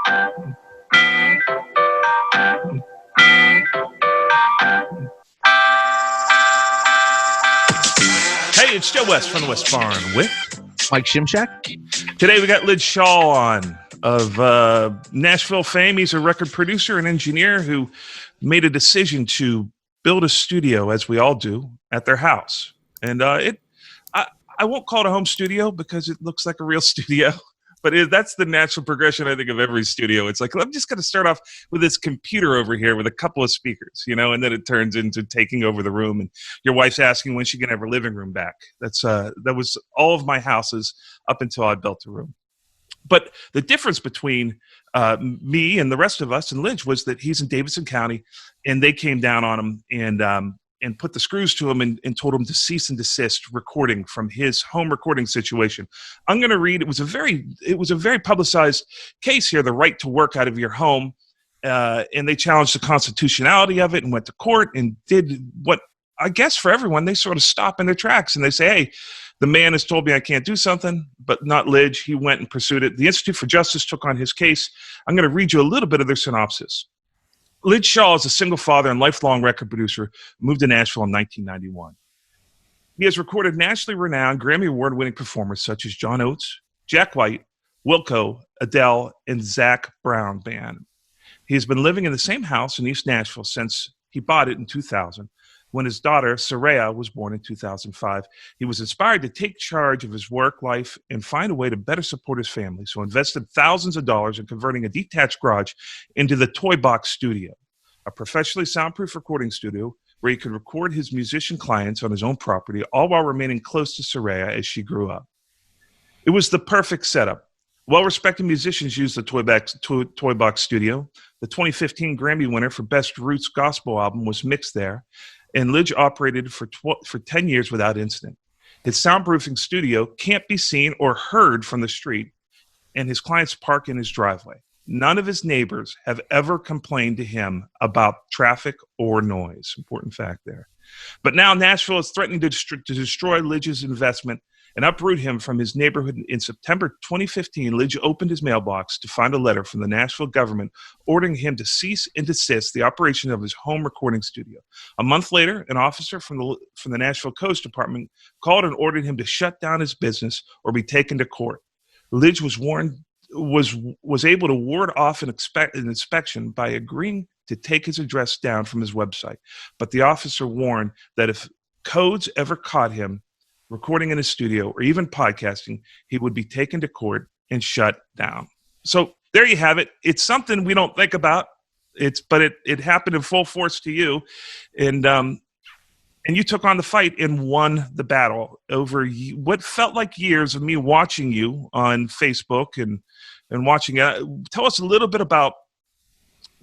Hey, it's Joe West from the West Barn with Mike Shimshack. Today we got Lij Shaw on of Nashville fame. He's a record producer and engineer who made a decision to build a studio, as we all do, at their house. And I won't call it a home studio because it looks like a real studio. But that's the natural progression, I think, of every studio. It's like, I'm just going to start off with this computer over here with a couple of speakers, you know, and then it turns into taking over the room. And your wife's asking when she can have her living room back. That was all of my houses up until I built a room. But the difference between me and the rest of us and Lij was that he's in Davidson County, and they came down on him and put the screws to him and told him to cease and desist recording from his home recording situation. I'm going to read. It was a very publicized case here, the right to work out of your home, and they challenged the constitutionality of it and went to court and did what I guess for everyone, they sort of stop in their tracks and they say, hey, the man has told me I can't do something, but not Lij. He went and pursued it. The Institute for Justice took on his case. I'm going to read you a little bit of their synopsis. Lij Shaw is a single father and lifelong record producer, moved to Nashville in 1991. He has recorded nationally renowned Grammy Award-winning performers such as John Oates, Jack White, Wilco, Adele, and Zac Brown Band. He has been living in the same house in East Nashville since he bought it in 2000. When his daughter, Saraya, was born in 2005, he was inspired to take charge of his work life and find a way to better support his family, so invested thousands of dollars in converting a detached garage into the Toy Box Studio, a professionally soundproof recording studio where he could record his musician clients on his own property, all while remaining close to Saraya as she grew up. It was the perfect setup. Well-respected musicians used the Toy Box Studio. The 2015 Grammy winner for Best Roots Gospel Album was mixed there, and Lij operated for 10 years without incident. His soundproofing studio can't be seen or heard from the street, and his clients park in his driveway. None of his neighbors have ever complained to him about traffic or noise. Important fact there. But now Nashville is threatening to destroy Lij's investment and uproot him from his neighborhood. In September 2015, Lij opened his mailbox to find a letter from the Nashville government ordering him to cease and desist the operation of his home recording studio. A month later, an officer from the Nashville Coast Department called and ordered him to shut down his business or be taken to court. Lij was able to ward off an inspection by agreeing to take his address down from his website. But the officer warned that if codes ever caught him recording in his studio or even podcasting, he would be taken to court and shut down. So there you have it. It's something we don't think about. But it happened in full force to you. And you took on the fight and won the battle over what felt like years of me watching you on Facebook and watching it. Tell us a little bit about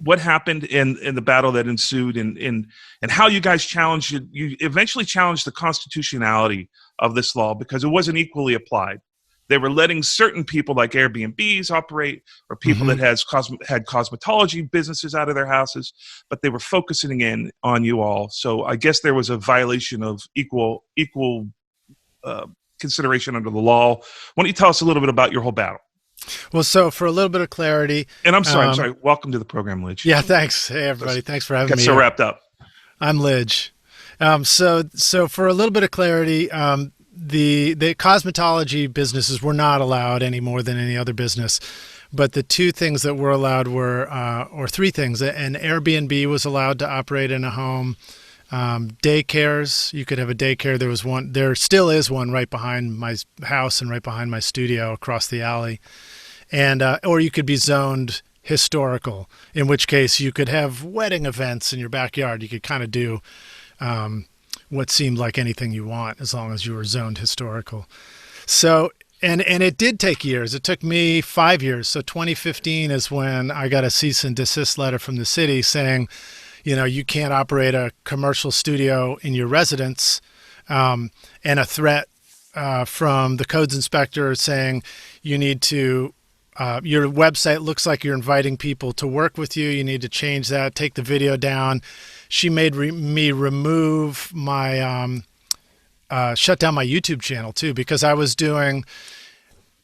what happened in the battle that ensued and how you guys challenged it. You eventually challenged the constitutionality of this law because it wasn't equally applied. They were letting certain people like Airbnbs operate or people that had cosmetology businesses out of their houses, but they were focusing in on you all. So I guess there was a violation of equal consideration under the law. Why don't you tell us a little bit about your whole battle? Well, so for a little bit of clarity, and I'm sorry. Welcome to the program, Lij. Yeah, thanks. Hey, everybody. Thanks for having me. Got so wrapped up. I'm Lij. So for a little bit of clarity, the cosmetology businesses were not allowed any more than any other business. But the two things that were allowed were, or three things. An Airbnb was allowed to operate in a home. Daycares, you could have a daycare. There still is one right behind my house and right behind my studio across the alley. And, or you could be zoned historical, in which case you could have wedding events in your backyard. You could kind of do, what seemed like anything you want as long as you were zoned historical. So, and it did take years. It took me 5 years. So 2015 is when I got a cease and desist letter from the city saying, you can't operate a commercial studio in your residence, and a threat from the codes inspector saying you need to, your website looks like you're inviting people to work with you. You need to change that, take the video down. She made me remove my, shut down my YouTube channel too, because I was doing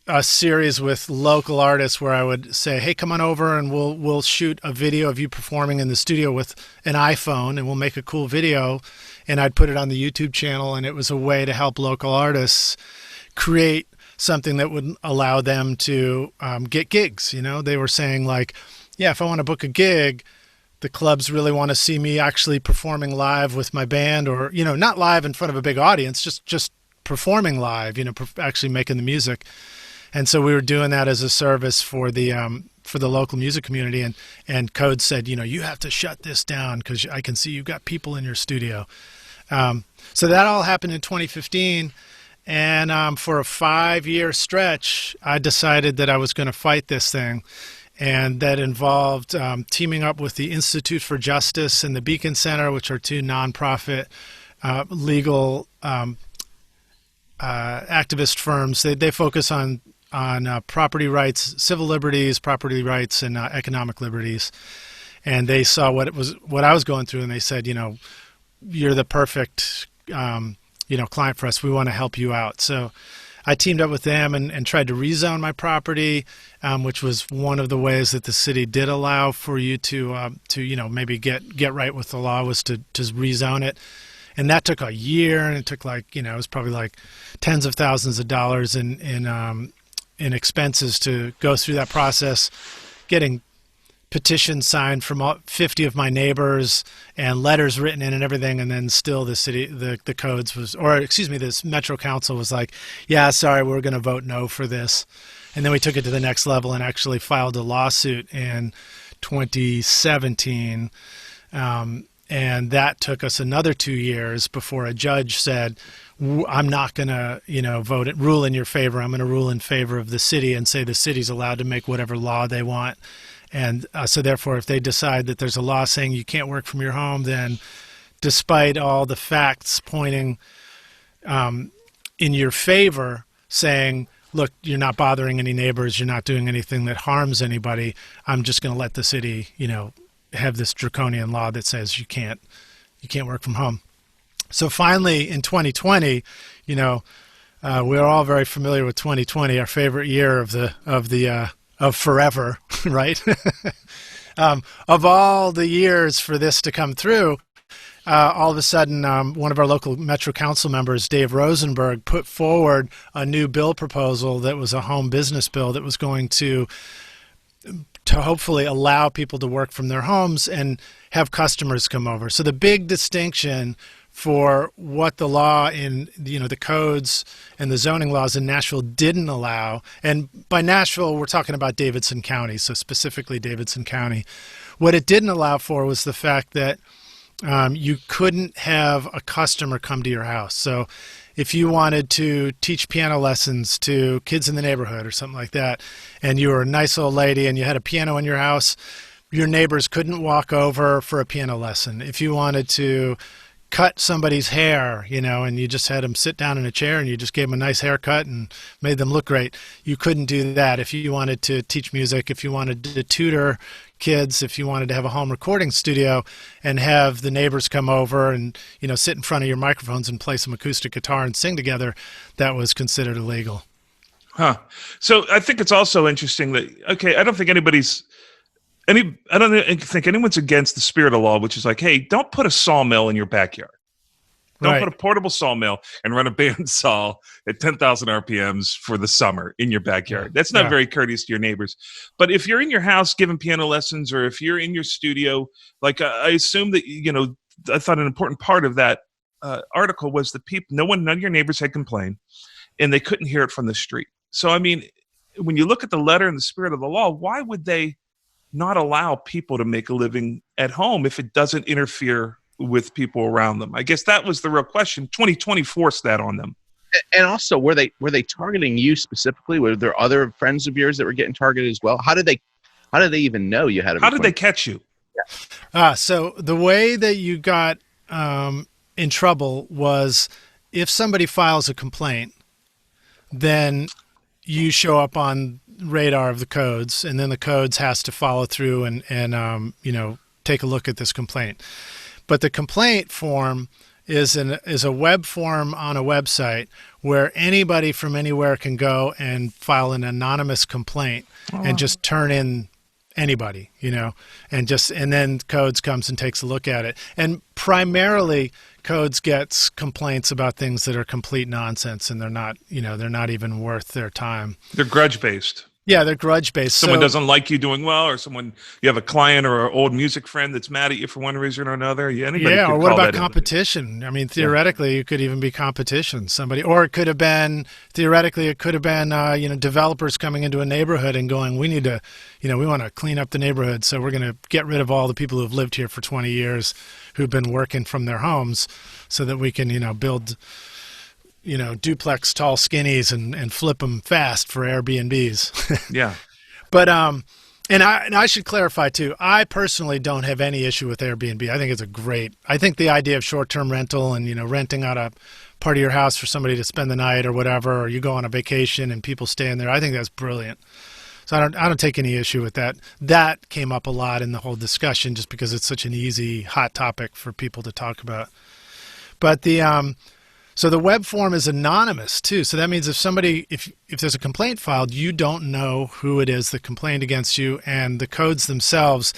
a series with local artists where I would say, "Hey, come on over and we'll shoot a video of you performing in the studio with an iPhone, and we'll make a cool video." And I'd put it on the YouTube channel, and it was a way to help local artists create something that would allow them to get gigs. You know, they were saying like, "Yeah, if I want to book a gig, the clubs really want to see me actually performing live with my band, or not live in front of a big audience, just performing live. Actually making the music." And so we were doing that as a service for the local music community, and Code said, "You have to shut this down because I can see you've got people in your studio." So that all happened in 2015, and for a 5-year stretch, I decided that I was going to fight this thing, and that involved teaming up with the Institute for Justice and the Beacon Center, which are two nonprofit legal activist firms. They focus on property rights, civil liberties, property rights, and economic liberties. And they saw what I was going through, and they said, "You're the perfect client for us. We want to help you out." So I teamed up with them and tried to rezone my property, which was one of the ways that the city did allow for you to maybe get right with the law, was to rezone it. And that took a year, and it took it was probably like tens of thousands of dollars in expenses to go through that process, getting petitions signed from 50 of my neighbors and letters written in and everything. And then still the codes this Metro Council was like, "Yeah, sorry, we're going to vote no for this." And then we took it to the next level and actually filed a lawsuit in 2017. And that took us another 2 years before a judge said, "I'm not going to, rule in your favor. I'm going to rule in favor of the city and say the city's allowed to make whatever law they want." And so therefore, if they decide that there's a law saying you can't work from your home, then despite all the facts pointing in your favor, saying, "Look, you're not bothering any neighbors, you're not doing anything that harms anybody, I'm just going to let the city, have this draconian law that says you can't work from home." So finally, in 2020, we're all very familiar with 2020, our favorite year of forever, right? Of all the years for this to come through, all of a sudden, one of our local Metro Council members, Dave Rosenberg, put forward a new bill proposal that was a home business bill that was going to hopefully allow people to work from their homes and have customers come over. So the big distinction for what the law in the codes and the zoning laws in Nashville didn't allow, and by Nashville we're talking about Davidson County, so specifically Davidson County, what it didn't allow for was the fact that you couldn't have a customer come to your house. So if you wanted to teach piano lessons to kids in the neighborhood or something like that, and you were a nice old lady and you had a piano in your house, your neighbors couldn't walk over for a piano lesson. If you wanted to cut somebody's hair, and you just had them sit down in a chair and you just gave them a nice haircut and made them look great, you couldn't do that. If you wanted to teach music, if you wanted to tutor kids, if you wanted to have a home recording studio and have the neighbors come over and sit in front of your microphones and play some acoustic guitar and sing together, that was considered illegal. Huh. So I think it's also interesting that, I don't think I don't think anyone's against the spirit of law, which is like, hey, don't put a sawmill in your backyard. Don't put a portable sawmill and run a bandsaw at 10,000 RPMs for the summer in your backyard. That's not very courteous to your neighbors. But if you're in your house giving piano lessons, or if you're in your studio, I assume that, I thought an important part of that article was that none of your neighbors had complained, and they couldn't hear it from the street. So, I mean, when you look at the letter and the spirit of the law, why would they not allow people to make a living at home if it doesn't interfere with people around them? I guess that was the real question. 2020 forced that on them. And also, were they targeting you specifically? Were there other friends of yours that were getting targeted as well? How did they even know you had a How did they catch you? So the way that you got in trouble was if somebody files a complaint, then you show up on radar of the codes, and then the codes has to follow through and take a look at this complaint. But the complaint form is a web form on a website where anybody from anywhere can go and file an anonymous complaint and just turn in anybody, and then Codes comes and takes a look at it. And primarily Codes gets complaints about things that are complete nonsense, and they're not even worth their time. They're grudge based. Yeah, they're grudge based. Someone doesn't like you doing well, or you have a client or an old music friend that's mad at you for one reason or another. Or what about competition? I mean, theoretically, it could even be competition. Or it could have been developers coming into a neighborhood and going, we need to, we want to clean up the neighborhood, so we're going to get rid of all the people who've lived here for 20 years, who've been working from their homes, so that we can, build duplex tall skinnies and flip them fast for Airbnbs. Yeah. But, and I should clarify too, I personally don't have any issue with Airbnb. I think I think the idea of short-term rental and, renting out a part of your house for somebody to spend the night or whatever, or you go on a vacation and people stay in there, I think that's brilliant. So I don't take any issue with that. That came up a lot in the whole discussion just because it's such an easy, hot topic for people to talk about. But so the web form is anonymous too. So that means if there's a complaint filed, you don't know who it is that complained against you, and the Codes themselves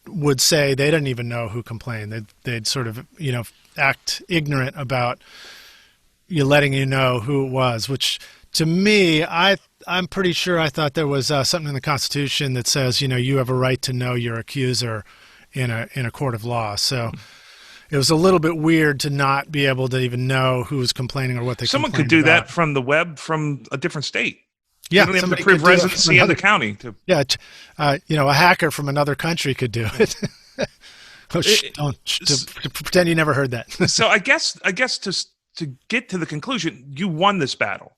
would say they didn't even know who complained. They'd sort of, act ignorant about letting you know who it was, which to me, I'm pretty sure I thought there was something in the Constitution that says, you have a right to know your accuser in a court of law. So it was a little bit weird to not be able to even know who was complaining or what they Someone could do about. That from the web from a different state. Yeah, you don't have to prove residency in the county. A hacker from another country could do it. To pretend you never heard that. So I guess to get to the conclusion, you won this battle.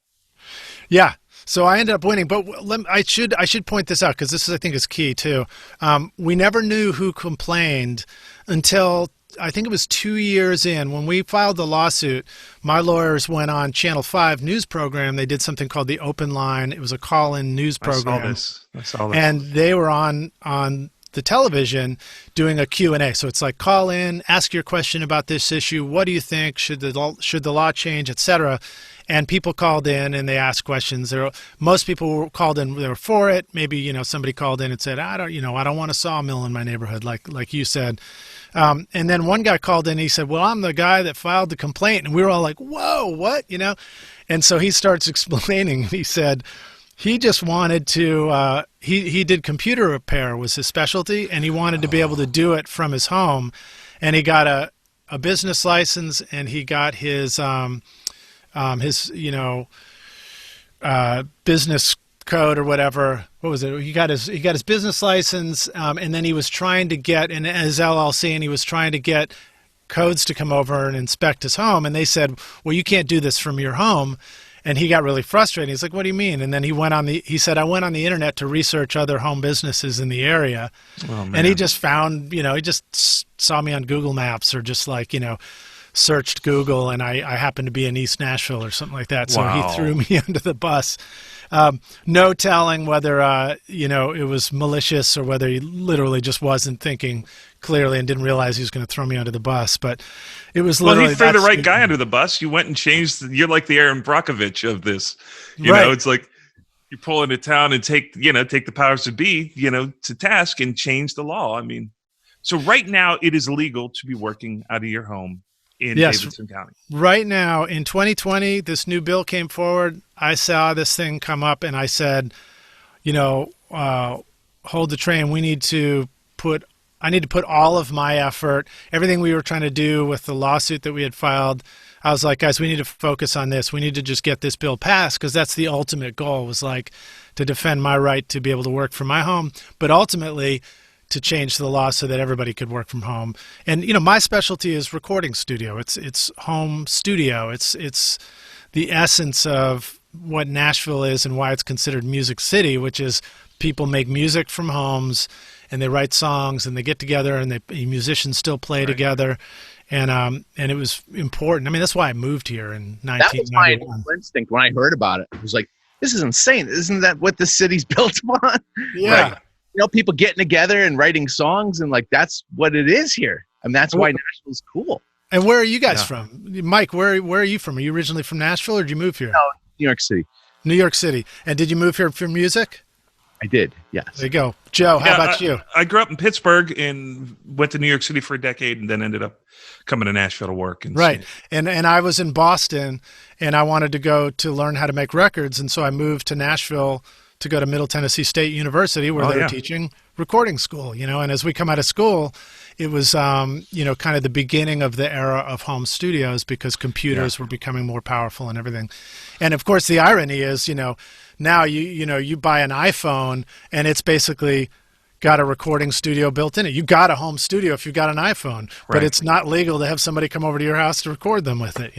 Yeah. So I ended up winning, but I should point this out because this I think is key too. We never knew who complained until I think it was 2 years in. When we filed the lawsuit, my lawyers went on Channel 5 news program. They did something called the Open Line. It was a call-in news program. I saw this. And they were on the television doing a Q&A. So it's like, call in, ask your question about this issue. What do you think? Should the law change, et cetera? And people called in and they asked questions. Most people were called in, they were for it. Maybe, somebody called in and said, I don't want a sawmill in my neighborhood, like you said. And then one guy called in and he said, well, I'm the guy that filed the complaint. And we were all like, whoa, what? And so he starts explaining. He said he just wanted to, he did computer repair was his specialty, and he wanted to be able to do it from his home. And he got a business license, and he got his business code or whatever. What was it? He got his business license, and then he was trying to get his LLC, and he was trying to get Codes to come over and inspect his home. And they said, well, you can't do this from your home. And he got really frustrated. He's like, what do you mean? And then he said, I went on the internet to research other home businesses in the area. Oh, man. And he just found, he just saw me on Google Maps or just searched Google, and I happened to be in East Nashville or something like that. So Wow. He threw me under the bus. No telling whether, it was malicious or whether he literally just wasn't thinking clearly and didn't realize he was going to throw me under the bus. But it was literally... Well, he threw the right guy under the bus. You went and changed... You're like the Aaron Brockovich of this. You know, it's like you pull into town and take the powers to be, to task and change the law. I mean, so right now it is legal to be working out of your home in Davidson County. Right now, in 2020, this new bill came forward. I saw this thing come up, and I said, hold the train. I need to put all of my effort, everything we were trying to do with the lawsuit that we had filed. I was like, guys, we need to focus on this. We need to just get this bill passed, because that's the ultimate goal, was to defend my right to be able to work from my home, but ultimately to change the law so that everybody could work from home. And my specialty is recording studio. It's home studio. It's the essence of what Nashville is and why it's considered Music City, which is people make music from homes and they write songs and they get together and musicians still play together. And it was important. I mean, that's why I moved here in 1991. That was my initial instinct when I heard about it. It was like, this is insane. Isn't that what the city's built upon? Yeah. Right? People getting together and writing songs, and that's what it is here. And that's why Nashville's cool. And where are you guys Yeah. from? Mike, where are you from? Are you originally from Nashville or did you move here? No, New York City. New York City. And did you move here for music? I did, yes. There you go. Joe, how about you? I grew up in Pittsburgh and went to New York City for a decade and then ended up coming to Nashville to work. And Right. And I was in Boston and I wanted to go to learn how to make records. And so I moved to Nashville to go to Middle Tennessee State University where they were teaching recording school, and as we come out of school, it was, kind of the beginning of the era of home studios because computers were becoming more powerful and everything. And of course, the irony is, now you buy an iPhone and it's basically got a recording studio built in it. You got a home studio if you've got an iPhone, but it's not legal to have somebody come over to your house to record them with it,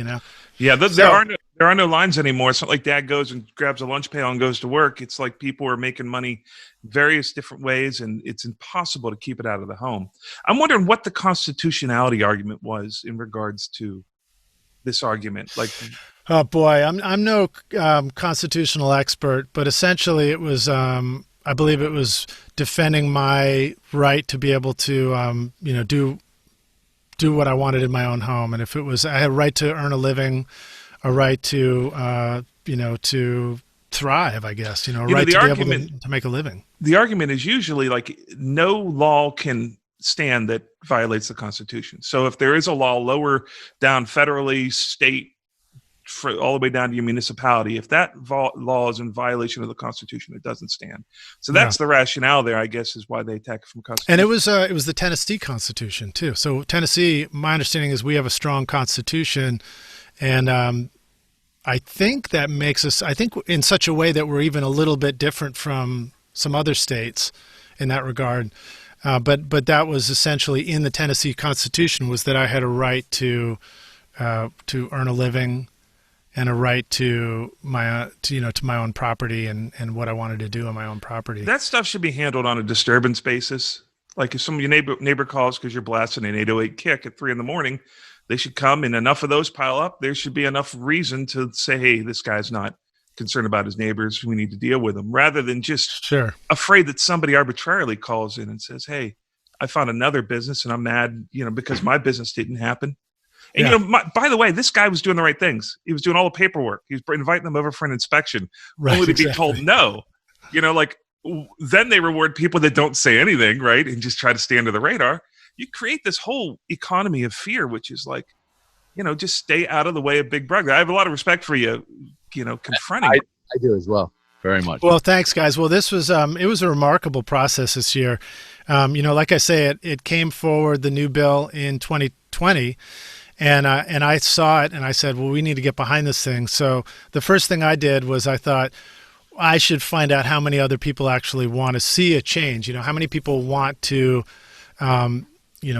Yeah, there are no lines anymore. It's not like dad goes and grabs a lunch pail and goes to work. It's like people are making money various different ways, and it's impossible to keep it out of the home. I'm wondering what the constitutionality argument was in regards to this argument. Like, oh boy, I'm no constitutional expert, but essentially it was, I believe it was defending my right to be able to, do what I wanted in my own home. And if it was, I had a right to earn a living, a right to, to thrive, I guess, a right to be able to make a living. The argument is usually like no law can stand that violates the Constitution. So if there is a law lower down federally, state, all the way down to your municipality, if that law is in violation of the Constitution, it doesn't stand. So that's the rationale there, I guess, is why they attack it from Constitution. And it was the Tennessee Constitution too. So Tennessee, my understanding is we have a strong Constitution, and I think that makes us, in such a way that we're even a little bit different from some other states in that regard. But that was essentially in the Tennessee Constitution, was that I had a right to earn a living and a right to my own property and what I wanted to do on my own property. That stuff should be handled on a disturbance basis. Like if your neighbor calls because you're blasting an 808 kick at 3 a.m, they should come, and enough of those pile up. There should be enough reason to say, hey, this guy's not concerned about his neighbors. We need to deal with them, rather than just afraid that somebody arbitrarily calls in and says, hey, I found another business and I'm mad, because my business didn't happen. And, by the way, this guy was doing the right things. He was doing all the paperwork. He was inviting them over for an inspection, only to be told no. Then they reward people that don't say anything, right, and just try to stay under the radar. You create this whole economy of fear, which is like, just stay out of the way of Big Brother. I have a lot of respect for you, confronting. I do as well, very much. Well, thanks, guys. Well, this was it was a remarkable process this year. Like I say, it came forward, the new bill in 2020. And I saw it and I said, well, we need to get behind this thing. So the first thing I did was I thought I should find out how many other people actually want to see a change. How many people want to,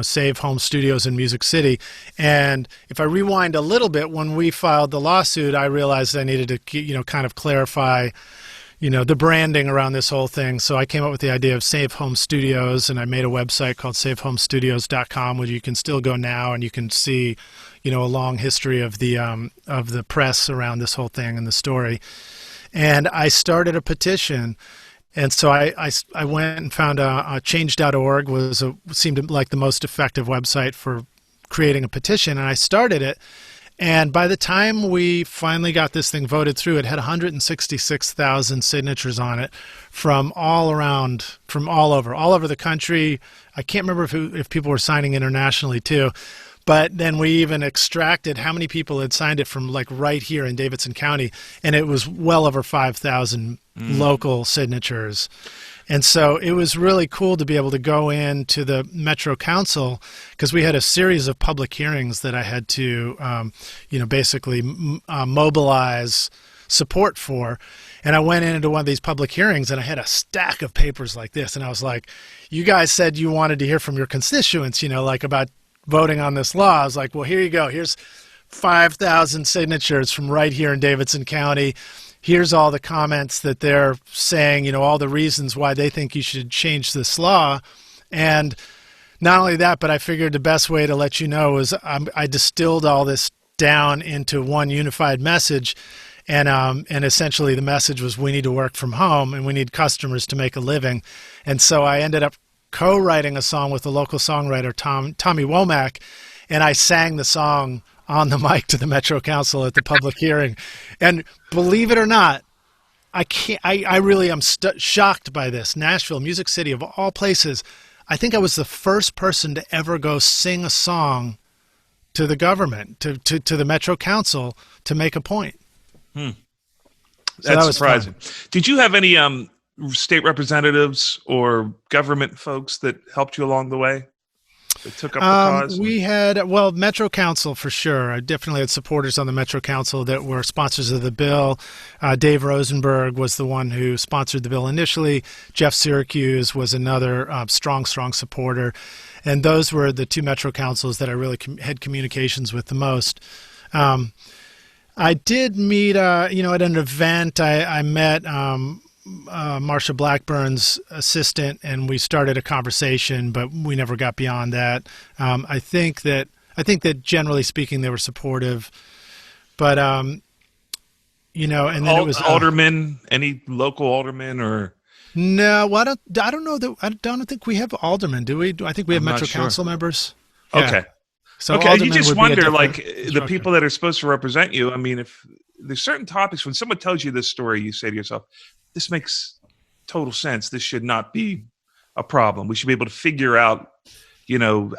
save home studios in Music City. And if I rewind a little bit, when we filed the lawsuit, I realized I needed to, kind of clarify the branding around this whole thing. So I came up with the idea of Save Home Studios, and I made a website called savehomestudios.com, where you can still go now and you can see, a long history of the press around this whole thing and the story. And I started a petition. And so I went and found a change.org seemed like the most effective website for creating a petition. And I started it. And by the time we finally got this thing voted through, it had 166,000 signatures on it from all over the country. I can't remember if people were signing internationally too. But then we even extracted how many people had signed it from like right here in Davidson County, and it was well over 5,000 local signatures. And so it was really cool to be able to go into the Metro Council, because we had a series of public hearings that I had to, basically mobilize support for. And I went into one of these public hearings and I had a stack of papers like this. And I was like, you guys said you wanted to hear from your constituents, about voting on this law. I was like, well, here you go. Here's 5,000 signatures from right here in Davidson County. Here's all the comments that they're saying, all the reasons why they think you should change this law. And not only that, but I figured the best way to let you know is I distilled all this down into one unified message. And essentially the message was, we need to work from home and we need customers to make a living. And so I ended up co-writing a song with the local songwriter, Tommy Womack. and I sang the song on the mic to the Metro Council at the public hearing. And believe it or not, I really am shocked by this. Nashville, Music City, of all places, I think I was the first person to ever go sing a song to the government, to the Metro Council, to make a point. So That's surprising. Did you have any state representatives or government folks that helped you along the way? That took up the cause? We had, Metro Council for sure. I definitely had supporters on the Metro Council that were sponsors of the bill. Dave Rosenberg was the one who sponsored the bill initially. Jeff Syracuse was another strong supporter. And those were the two Metro Councils that I really had communications with the most. I did meet, at an event, I met Marsha Blackburn's assistant, and we started a conversation, but we never got beyond that. I think that generally speaking, they were supportive, but and then it was aldermen, any local aldermen or. No, well, I don't know that. I don't think we have aldermen, do we? I think we have Metro Council members. Yeah. Okay. So you just wonder, like, the people that are supposed to represent you. I mean, if there's certain topics, when someone tells you this story, you say to yourself, this makes total sense. This should not be a problem. We should be able to figure out,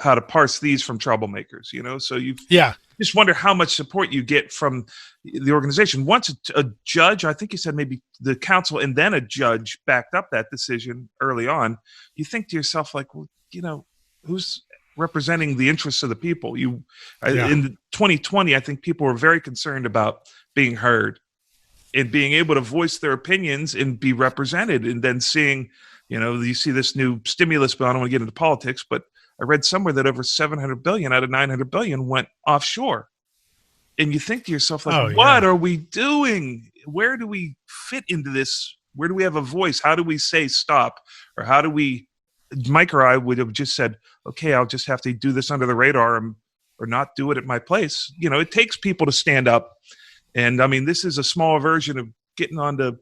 how to parse these from troublemakers, So you just wonder how much support you get from the organization. Once a judge, I think you said maybe the council and then a judge backed up that decision early on, you think to yourself, like, well, who's representing the interests of the people? In 2020, I think people were very concerned about being heard and being able to voice their opinions and be represented. And then seeing, you see this new stimulus bill. I don't want to get into politics, but I read somewhere that over 700 billion out of 900 billion went offshore. And you think to yourself, like, what are we doing? Where do we fit into this? Where do we have a voice? How do we say stop? Or how do we, Mike or I would have just said, okay, I'll just have to do this under the radar or not do it at my place. It takes people to stand up. And I mean, this is a smaller version of getting onto,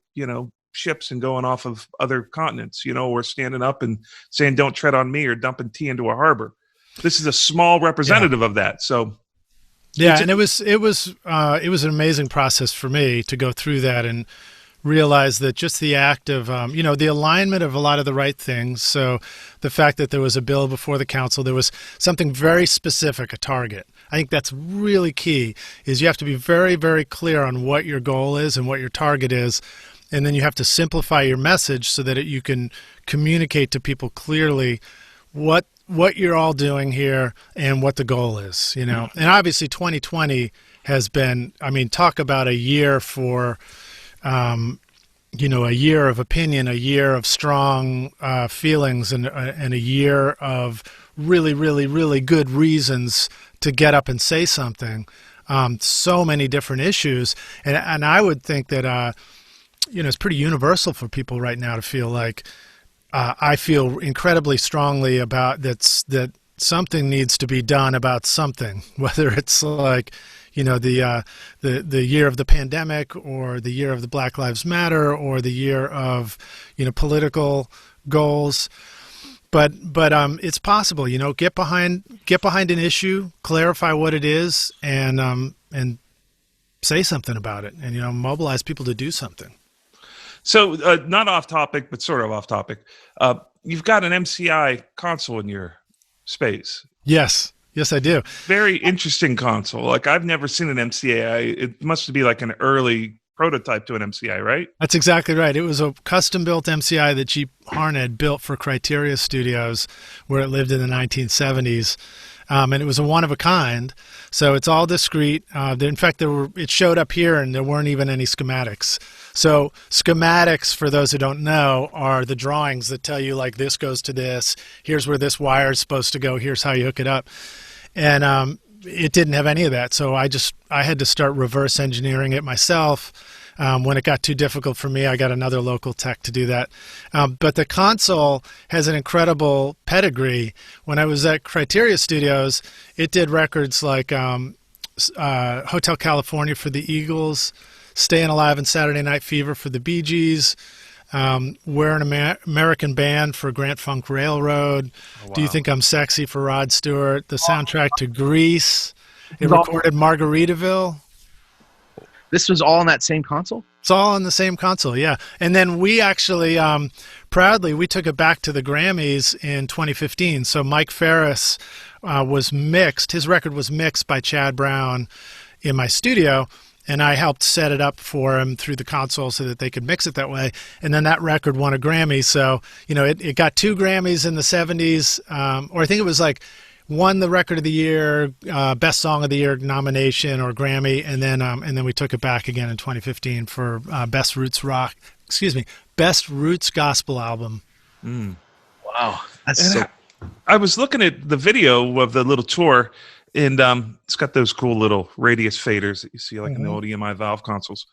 ships and going off of other continents, or standing up and saying, don't tread on me, or dumping tea into a harbor. This is a small representative of that. So. Yeah. And it was an amazing process for me to go through that and realize that just the act of, the alignment of a lot of the right things. So the fact that there was a bill before the council, there was something very specific, a target. I think that's really key, is you have to be very, very clear on what your goal is and what your target is. And then you have to simplify your message so that you can communicate to people clearly what you're all doing here and what the goal is, And obviously 2020 has been, talk about a year for, a year of opinion, a year of strong feelings, and a year of really, really, really good reasons to get up and say something. So many different issues. And I would think that, it's pretty universal for people right now to feel like, I feel incredibly strongly about that something needs to be done about something, whether it's like, the year of the pandemic, or the year of the Black Lives Matter, or the year of, political goals. But it's possible, get behind an issue, clarify what it is, and say something about it, and mobilize people to do something. So not off topic, but sort of off topic. You've got an MCI console in your space. Yes, I do. Very interesting console. Like, I've never seen an MCI. It must be like an early prototype to an MCI, right? That's exactly right. It was a custom-built MCI that Jeep Harned built for Criteria Studios, where it lived in the 1970s. And it was a one-of-a-kind, so it's all discrete. In fact, it showed up here, and there weren't even any schematics. So schematics, for those who don't know, are the drawings that tell you, like, this goes to this, here's where this wire is supposed to go, here's how you hook it up. And it didn't have any of that, so I had to start reverse engineering it myself. When it got too difficult for me, I got another local tech to do that. But the console has an incredible pedigree. When I was at Criteria Studios, it did records like Hotel California for the Eagles, Staying Alive and Saturday Night Fever for the Bee Gees, We're an American Band for Grand Funk Railroad. Oh, wow. Do You Think I'm Sexy for Rod Stewart? The soundtrack to Grease. It recorded Margaritaville. This was all on that same console? It's all on the same console, yeah. And then we actually, proudly, we took it back to the Grammys in 2015. So Mike Ferris was mixed. His record was mixed by Chad Brown in my studio, and I helped set it up for him through the console so that they could mix it that way. And then that record won a Grammy. So, you know, it got 2 Grammys in the 70s, or I think it was like won the Record of the Year, Best Song of the Year nomination or Grammy, and then we took it back again in 2015 for Best Roots Gospel Album. Wow, that's so. I was looking at the video of the little tour, and it's got those cool little radius faders that you see like in the old EMI Valve consoles.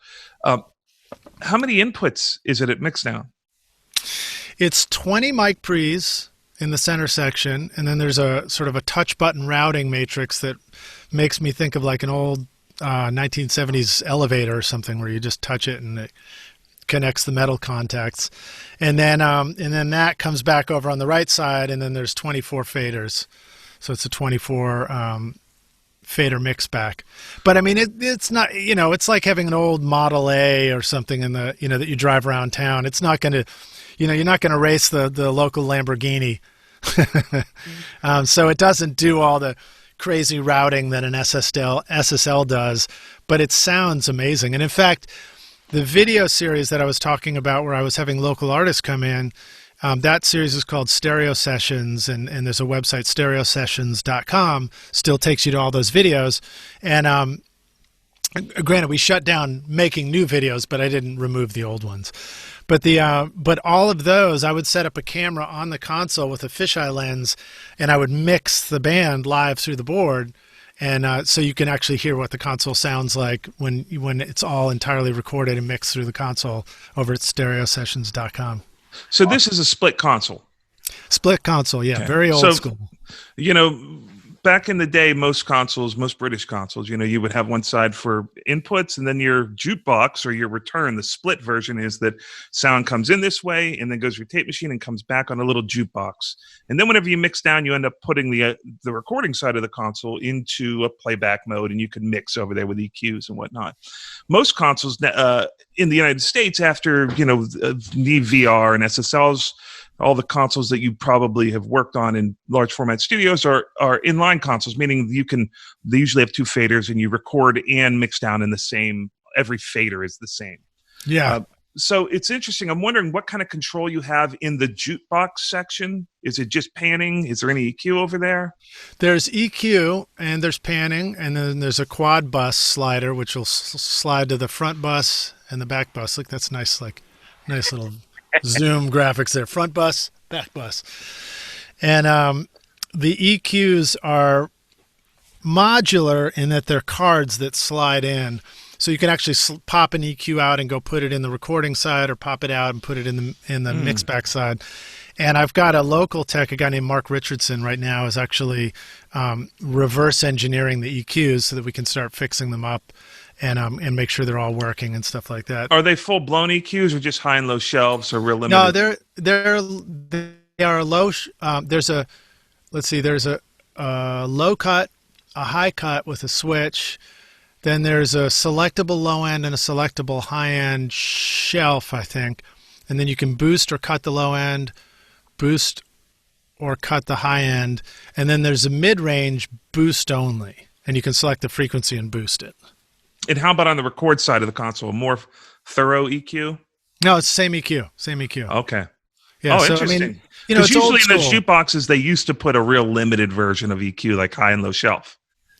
How many inputs is it at Mixdown? It's 20 mic pre's in the center section, and then there's a sort of a touch button routing matrix that makes me think of like an old 1970s elevator or something where you just touch it and it connects the metal contacts. And then that comes back over on the right side, and then there's 24 faders. So it's a 24 fader mix back. But I mean, it's not, you know, it's like having an old Model A or something in the, you know, that you drive around town. It's not going to, you know, you're not going to race the local Lamborghini. So it doesn't do all the crazy routing that an SSL does, but it sounds amazing. And in fact, the video series that I was talking about where I was having local artists come in, that series is called Stereo Sessions, and there's a website, stereosessions.com, still takes you to all those videos. And granted, we shut down making new videos, but I didn't remove the old ones. But all of those, I would set up a camera on the console with a fisheye lens, and I would mix the band live through the board, and so you can actually hear what the console sounds like when it's all entirely recorded and mixed through the console over at stereosessions.com. So this is a split console. Split console, yeah, okay. Very old school. You know, back in the day, most British consoles, you know, you would have one side for inputs and then your jukebox or your return. The split version is that sound comes in this way and then goes to your tape machine and comes back on a little jukebox. And then whenever you mix down, you end up putting the recording side of the console into a playback mode, and you can mix over there with EQs and whatnot. Most consoles in the United States, after, you know, VR and SSLs, all the consoles that you probably have worked on in large format studios are inline consoles, meaning they usually have 2 faders and you record and mix down in the same, every fader is the same. Yeah. So it's interesting. I'm wondering what kind of control you have in the jukebox section. Is it just panning? Is there any EQ over there? There's EQ and there's panning, and then there's a quad bus slider, which will slide to the front bus and the back bus. Look, that's nice little zoom graphics there. Front bus, back bus. And the EQs are modular in that they're cards that slide in. So you can actually pop an EQ out and go put it in the recording side, or pop it out and put it in the mix back side. And I've got a local tech, a guy named Mark Richardson right now, is actually reverse engineering the EQs so that we can start fixing them up and make sure they're all working and stuff like that. Are they full blown EQs or just high and low shelves or real limited? No, they are low. There's a low cut, a high cut with a switch. Then there's a selectable low end and a selectable high end shelf, I think. And then you can boost or cut the low end, boost or cut the high end. And then there's a mid-range boost only. And you can select the frequency and boost it. And how about on the record side of the console? A more thorough EQ? No, it's the same EQ. Okay. Yeah, so, interesting. I mean, you know, it's usually old in those school. jukeboxes, they used to put a real limited version of EQ, like high and low shelf.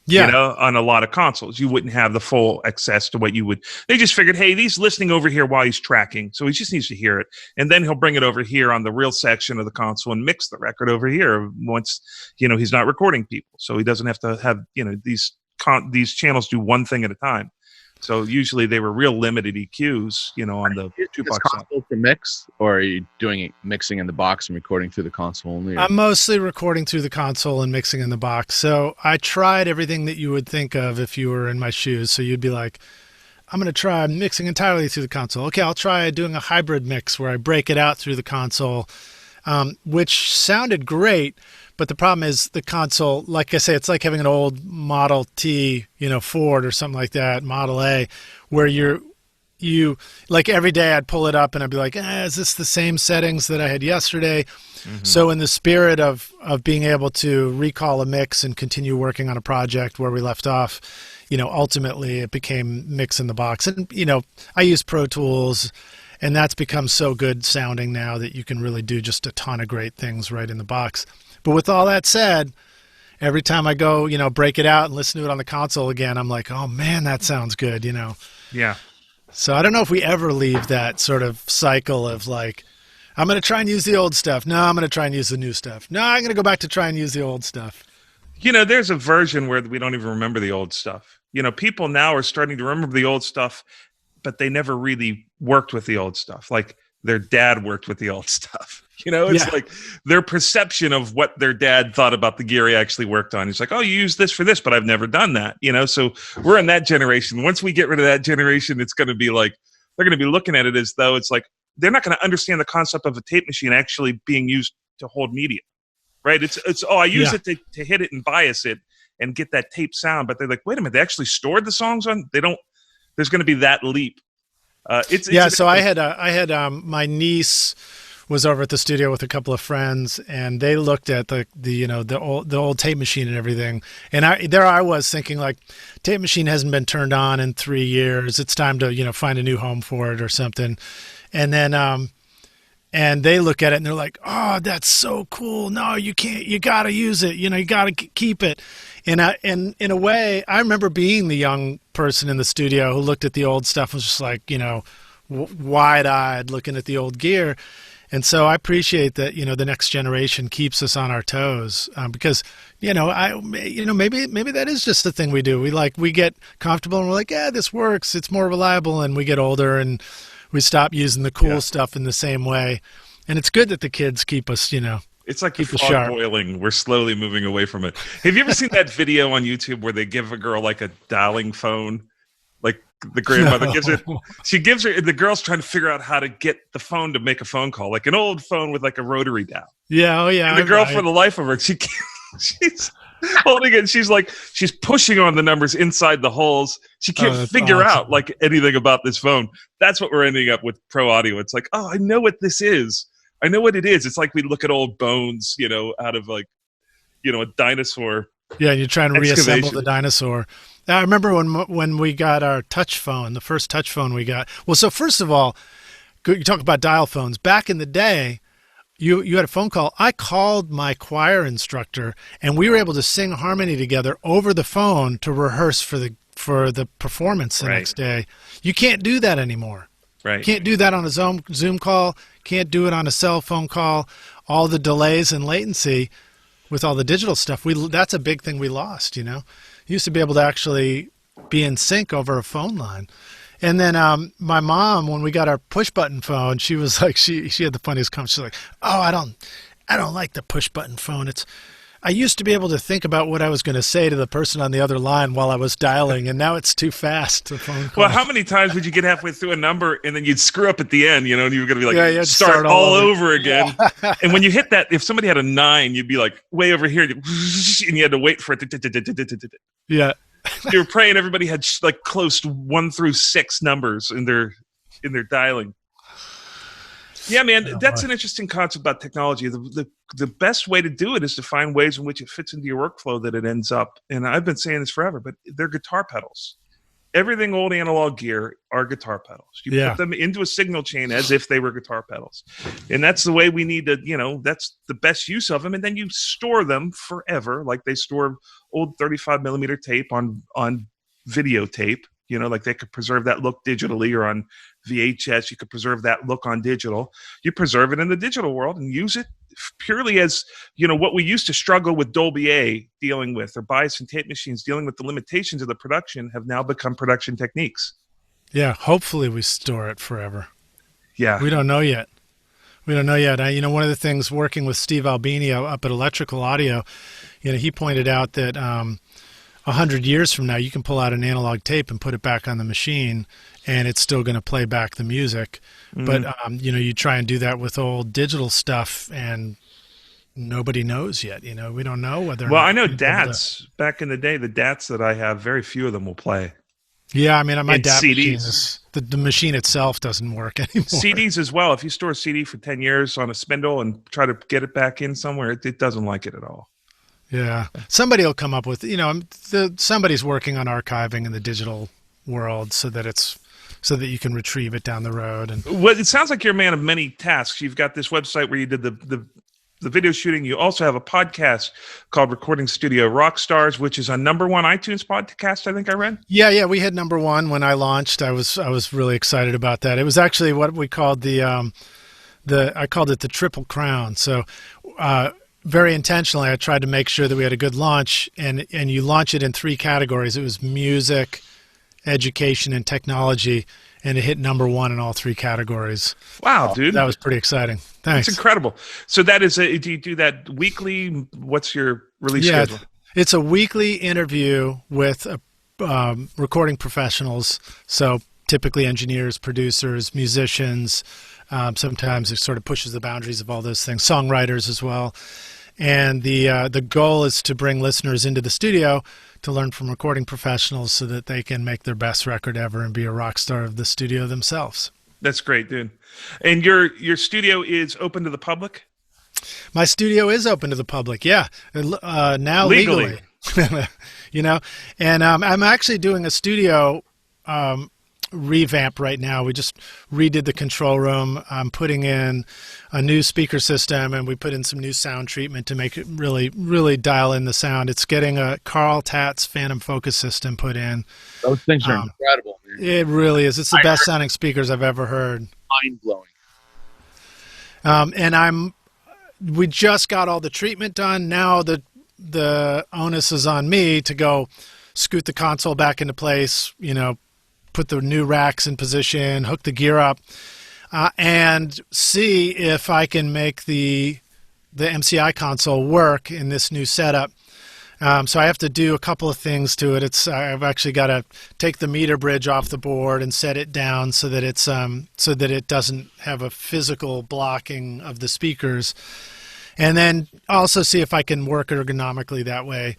Yeah. You know, on a lot of consoles, you wouldn't have the full access to what you would. They just figured, hey, he's listening over here while he's tracking, so he just needs to hear it. And then he'll bring it over here on the real section of the console and mix the record over here once, you know, he's not recording people. So he doesn't have to have, you know, these channels do one thing at a time. So usually they were real limited EQs, you know, on the jukebox console to mix, or are you doing it mixing in the box and recording through the console only? I'm mostly recording through the console and mixing in the box. So I tried everything that you would think of if you were in my shoes. So you'd be like, I'm going to try mixing entirely through the console. Okay, I'll try doing a hybrid mix where I break it out through the console, which sounded great. But the problem is the console, like I say, it's like having an old Model T, Ford or something like that, Model A, where you like every day I'd pull it up and I'd be like, is this the same settings that I had yesterday? Mm-hmm. So in the spirit of being able to recall a mix and continue working on a project where we left off, ultimately it became Mix in the Box. And, I use Pro Tools, and that's become so good sounding now that you can really do just a ton of great things right in the box. But with all that said, every time I go, break it out and listen to it on the console again, I'm like, oh man, that sounds good, Yeah. So I don't know if we ever leave that sort of cycle of like, I'm going to try and use the old stuff. No, I'm going to try and use the new stuff. No, I'm going to go back to try and use the old stuff. There's a version where we don't even remember the old stuff. People now are starting to remember the old stuff, but they never really worked with the old stuff. Like their dad worked with the old stuff. It's like their perception of what their dad thought about the gear he actually worked on. He's like, oh, you use this for this, but I've never done that. So we're in that generation. Once we get rid of that generation, it's going to be like, they're going to be looking at it as though it's like, they're not going to understand the concept of a tape machine actually being used to hold media, right? It's I use it to hit it and bias it and get that tape sound. But they're like, wait a minute, they actually stored the songs on? They don't. There's going to be that leap. So I had my niece was over at the studio with a couple of friends, and they looked at the old tape machine and everything. And I was thinking like, tape machine hasn't been turned on in 3 years. It's time to find a new home for it or something. And then and they look at it and they're like, oh, that's so cool. No, you can't. You got to use it. You got to keep it. And in a way, I remember being the young person in the studio who looked at the old stuff and was just like, wide-eyed looking at the old gear. And so I appreciate that, the next generation keeps us on our toes, because, maybe that is just the thing we do. We get comfortable and we're like, yeah, this works. It's more reliable. And we get older and we stop using the cool stuff in the same way. And it's good that the kids keep us, It's like the frog boiling. We're slowly moving away from it. Have you ever seen that video on YouTube where they give a girl like a dialing phone? Like the grandmother gives it. She gives her, the girl's trying to figure out how to get the phone to make a phone call, like an old phone with like a rotary dial. Yeah, oh yeah. And the girl, for the life of her, she's holding it. She's pushing on the numbers inside the holes. She can't figure out like anything about this phone. That's what we're ending up with Pro Audio. It's like, oh, I know what this is. I know what it is. It's like we look at old bones, out of like, a dinosaur. Yeah, and you're trying to reassemble the dinosaur. I remember when we got our touch phone, the first touch phone we got. Well, so first of all, you talk about dial phones. Back in the day, you had a phone call. I called my choir instructor, and we were able to sing harmony together over the phone to rehearse for the performance the next day. You can't do that anymore. Right. Can't do that on a Zoom call. Can't do it on a cell phone call. All the delays and latency with all the digital stuff. That's a big thing we lost, You used to be able to actually be in sync over a phone line. And then my mom, when we got our push button phone, she was like, she had the funniest comment. She's like, oh, I don't like the push button phone. I used to be able to think about what I was going to say to the person on the other line while I was dialing, and now it's too fast. The phone call. Well, how many times would you get halfway through a number and then you'd screw up at the end, and you were going to be like, start all over again. Yeah. And when you hit that, if somebody had a 9, you'd be like way over here, and you had to wait for it. Yeah. You were praying everybody had like close to 1 through 6 numbers in their dialing. Yeah, man, that's an interesting concept about technology. The best way to do it is to find ways in which it fits into your workflow that it ends up. And I've been saying this forever, but they're guitar pedals. Everything old analog gear are guitar pedals. You put them into a signal chain as if they were guitar pedals. And that's the way we need to, that's the best use of them. And then you store them forever, like they store old 35 millimeter tape on videotape. Like they could preserve that look digitally, or on VHS, you could preserve that look on digital. You preserve it in the digital world and use it purely as, what we used to struggle with Dolby A dealing with, or bias and tape machines dealing with the limitations of the production, have now become production techniques. Yeah, hopefully we store it forever. Yeah. We don't know yet. One of the things working with Steve Albini up at Electrical Audio, he pointed out that 100 years from now, you can pull out an analog tape and put it back on the machine, and it's still going to play back the music. But you try and do that with old digital stuff, and nobody knows yet. We don't know whether. Well, I know DATs back in the day. The DATs that I have, very few of them will play. Yeah, I mean, my DAT CDs. machine the machine itself doesn't work anymore. CDs as well. If you store a CD for 10 years on a spindle and try to get it back in somewhere, it doesn't like it at all. Yeah, somebody will come up with, somebody's working on archiving in the digital world so that you can retrieve it down the road. And well, it sounds like you're a man of many tasks. You've got this website where you did the video shooting. You also have a podcast called Recording Studio Rockstars, which is a #1 iTunes podcast, I think I read. Yeah, we had #1 when I launched. I was really excited about that. It was actually what we called I called it the Triple Crown. So, very intentionally, I tried to make sure that we had a good launch, and you launch it in 3 categories. It was music, education, and technology, and it hit #1 in all 3 categories. Wow, dude. That was pretty exciting. Thanks. It's incredible. So that is do you do that weekly? What's your release schedule? It's a weekly interview with recording professionals, so typically engineers, producers, musicians. Sometimes it sort of pushes the boundaries of all those things, songwriters as well. And the goal is to bring listeners into the studio to learn from recording professionals so that they can make their best record ever and be a rock star of the studio themselves. That's great, dude. And your studio is open to the public? My studio is open to the public, yeah. Now legally. And I'm actually doing a studio revamp right now. We just redid the control room. I'm putting in a new speaker system, and we put in some new sound treatment to make it really, really dial in the sound. It's getting a Carl Tatz Phantom Focus system put in. Those things are incredible, man. It really is. It's the best sounding speakers I've ever heard. Mind-blowing. And we just got all the treatment done. Now the onus is on me to go scoot the console back into place, put the new racks in position, hook the gear up, and see if I can make the MCI console work in this new setup. So I have to do a couple of things to it. I've actually got to take the meter bridge off the board and set it down so that it doesn't have a physical blocking of the speakers, and then also see if I can work ergonomically that way.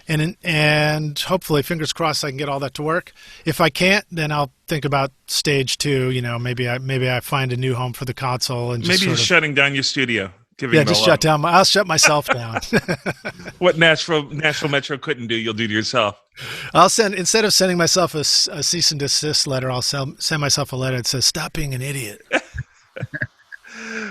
And hopefully, fingers crossed, I can get all that to work. If I can't, then I'll think about stage 2. Maybe I find a new home for the console and just shutting down your studio. I'll shut myself down. What Nashville Metro couldn't do, you'll do to yourself. Instead of sending myself a cease and desist letter, I'll send myself a letter that says, "Stop being an idiot."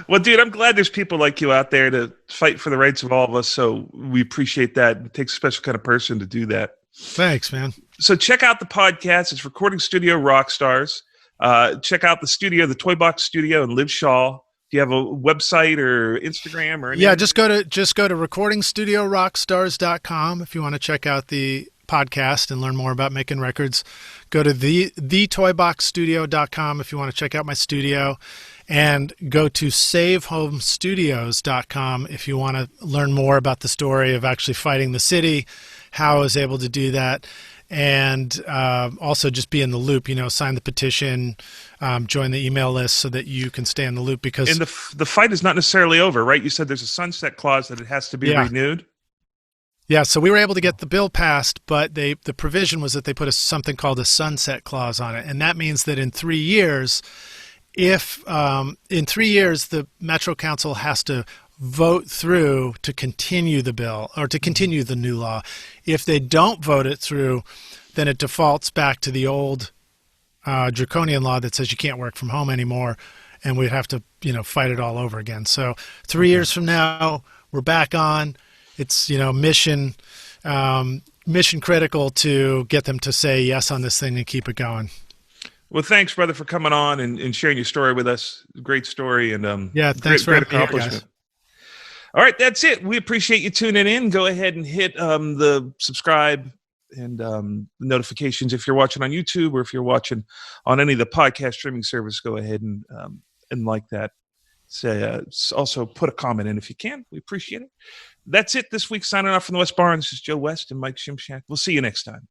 Well, dude, I'm glad there's people like you out there to fight for the rights of all of us. So we appreciate that. It takes a special kind of person to do that. Thanks, man. So check out the podcast. It's Recording Studio Rockstars. Check out the studio, the Toy Box Studio in Lij Shaw. Do you have a website or Instagram or anything? Yeah, just go to recordingstudiorockstars.com if you want to check out the podcast and learn more about making records. Go to thetoyboxstudio.com if you want to check out my studio, and go to savehomestudios.com if you want to learn more about the story of actually fighting the city, how I was able to do that, and also just be in the loop, sign the petition, join the email list so that you can stay in the loop. Because and the fight is not necessarily over, right? You said there's a sunset clause that it has to be renewed. Yeah, so we were able to get the bill passed, but the provision was that they put something called a sunset clause on it, and that means that in 3 years, if in 3 years the Metro Council has to vote through to continue the bill or to continue the new law. If they don't vote it through, then it defaults back to the old draconian law that says you can't work from home anymore, and we'd have to fight it all over again. So 3 years from now, we're back on. It's mission critical to get them to say yes on this thing and keep it going. Well, thanks, brother, for coming on and sharing your story with us. Great story and thanks for great accomplishment. All right, that's it. We appreciate you tuning in. Go ahead and hit the subscribe and notifications if you're watching on YouTube, or if you're watching on any of the podcast streaming service. Go ahead and like that. Say also put a comment in if you can. We appreciate it. That's it this week. Signing off from the West Bar. This is Joe West and Mike Shimshack. We'll see you next time.